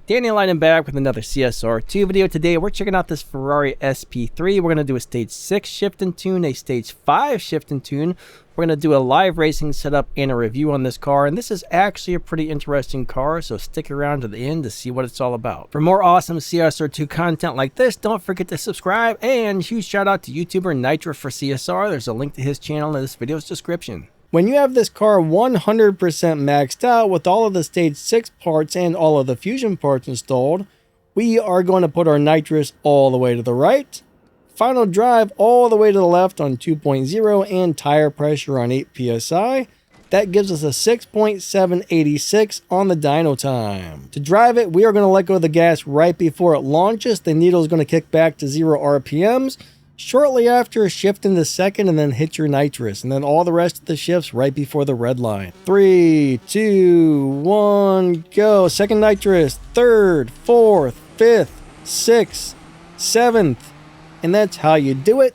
Danny Lighting back with another CSR2 video. Today we're checking out this Ferrari SP3. We're going to do a stage 6 shift and tune, a stage 5 shift and tune. We're going to do a live racing setup and a review on this car. And this is actually a pretty interesting car, so stick around to the end to see what it's all about. For more awesome CSR2 content like this, don't forget to subscribe. And huge shout out to YouTuber Nitro for CSR. There's a link to his channel in this video's description. When you have this car 100% maxed out with all of the stage 6 parts and all of the fusion parts installed, we are going to put our nitrous all the way to the right, final drive all the way to the left on 2.0, and tire pressure on 8 psi. That gives us a 6.786 on the dyno time. To drive it, we are going to let go of the gas right before it launches. The needle is going to kick back to 0 RPMs. Shortly after, shift into second and then hit your nitrous, and then all the rest of the shifts right before the red line. 3, 2, 1, go. Second nitrous, third, fourth, fifth, sixth, seventh, and that's how you do it.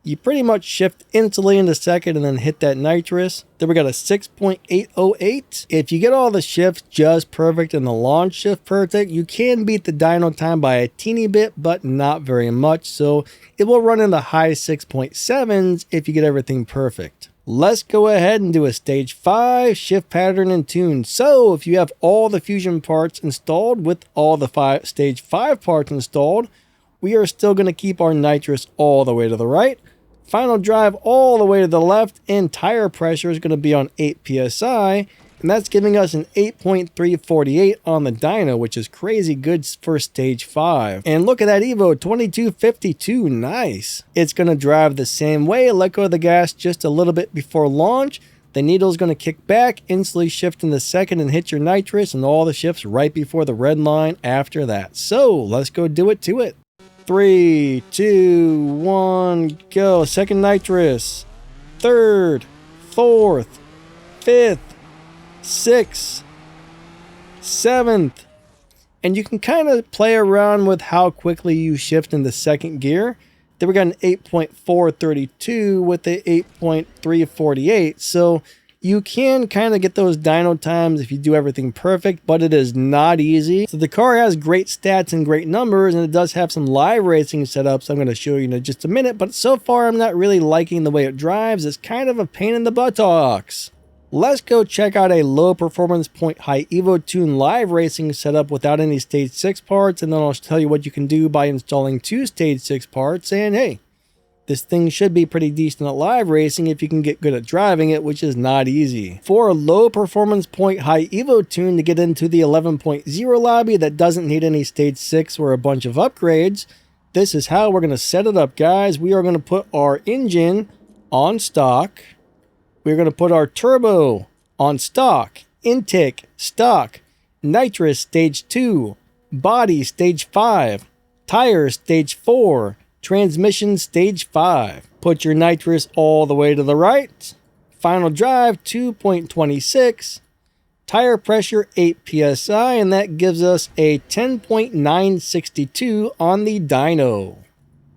You pretty much shift instantly into second and then hit that nitrous. Then we got a 6.808. If you get all the shifts just perfect and the launch shift perfect, you can beat the dyno time by a teeny bit, but not very much. So it will run in the high 6.7s if you get everything perfect. Let's go ahead and do a stage 5 shift pattern and tune. So if you have all the fusion parts installed with all the stage 5 parts installed, we are still going to keep our nitrous all the way to the right. Final drive all the way to the left, and tire pressure is going to be on 8 psi, and that's giving us an 8.348 on the dyno, which is crazy good for stage 5. And look at that Evo, 2252, nice. It's going to drive the same way, let go of the gas just a little bit before launch. The needle is going to kick back, instantly shift into second and hit your nitrous, and all the shifts right before the red line after that. So let's go do it to it. 3, 2, 1, go. Second nitrous, third, fourth, fifth, sixth, seventh. And you can kind of play around with how quickly you shift into second gear. Then we got an 8.432 with the 8.348. So you can kind of get those dyno times if you do everything perfect, but it is not easy. So the car has great stats and great numbers, and it does have some live racing setups I'm going to show you in just a minute, but so far I'm not really liking the way it drives. It's kind of a pain in the buttocks. Let's go check out a low performance point high Evo tune live racing setup without any stage 6 parts, and then I'll tell you what you can do by installing 2 stage 6 parts, and hey, this thing should be pretty decent at live racing if you can get good at driving it, which is not easy. For a low performance point high Evo tune to get into the 11.0 lobby that doesn't need any stage 6 or a bunch of upgrades, this is how we're going to set it up, guys. We are going to put our engine on stock. We're going to put our turbo on stock, intake stock, nitrous stage 2, body stage 5, tires stage 4, transmission stage 5. Put your nitrous all the way to the right. Final drive 2.26. Tire pressure 8 psi, and that gives us a 10.962 on the dyno.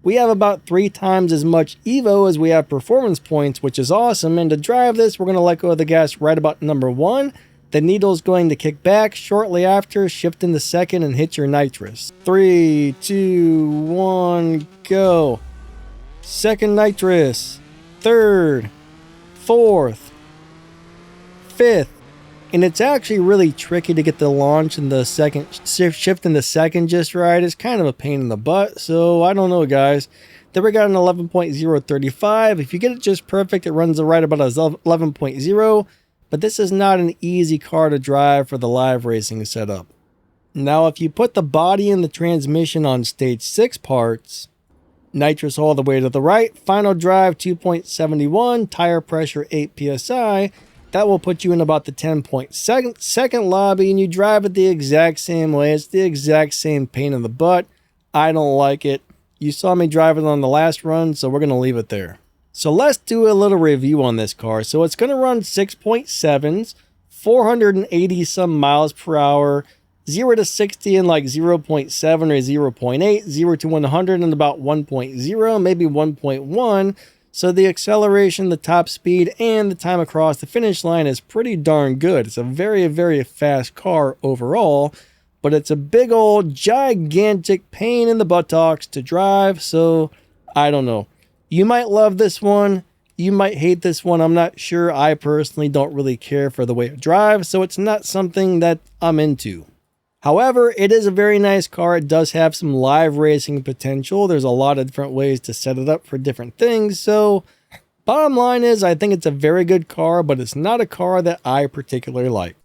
We have about 3 times as much Evo as we have performance points, which is awesome. And to drive this, we're going to let go of the gas right about number 1. The needle is going to kick back. Shortly after, shift into second and hit your nitrous. 3, 2, 1, go. Second nitrous, third, fourth, fifth. And it's actually really tricky to get the launch and the second shift in the second just right. It's kind of a pain in the butt, so I don't know, guys. Then we got an 11.035. If you get it just perfect, it runs right about a 11.0. But this is not an easy car to drive for the live racing setup. Now, if you put the body and the transmission on stage 6 parts, nitrous all the way to the right, final drive 2.71, tire pressure 8 psi, that will put you in about the 10.2 lobby, and you drive it the exact same way. It's the exact same pain in the butt. I don't like it. You saw me drive it on the last run, so we're going to leave it there. So let's do a little review on this car. So it's going to run 6.7s, 480 some miles per hour, 0 to 60 in like 0.7 or 0.8, 0 to 100 in about 1.0, maybe 1.1. So the acceleration, the top speed, and the time across the finish line is pretty darn good. It's a very, very fast car overall. but it's a big old gigantic pain in the buttocks to drive. So I don't know. You might love this one. You might hate this one. I'm not sure. I personally don't really care for the way it drives, so it's not something that I'm into. However, it is a very nice car. It does have some live racing potential. There's a lot of different ways to set it up for different things. So bottom line is, I think it's a very good car, but it's not a car that I particularly like.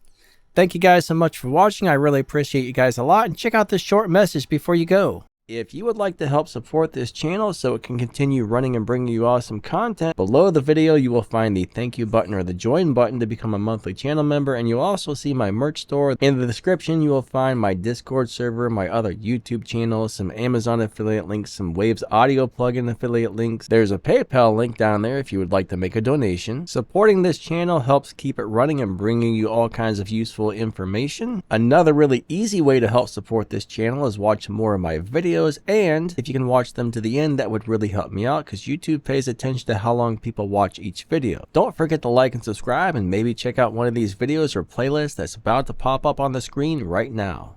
Thank you guys so much for watching. I really appreciate you guys a lot. And check out this short message before you go. If you would like to help support this channel so it can continue running and bringing you awesome content, below the video you will find the thank you button or the join button to become a monthly channel member, and you'll also see my merch store. In the description you will find my Discord server, my other YouTube channels, some Amazon affiliate links, some Waves audio plugin affiliate links. There's a PayPal link down there if you would like to make a donation. Supporting this channel helps keep it running and bringing you all kinds of useful information. Another really easy way to help support this channel is watch more of my videos, and if you can watch them to the end, that would really help me out because YouTube pays attention to how long people watch each video. Don't forget to like and subscribe, and maybe check out one of these videos or playlists that's about to pop up on the screen right now.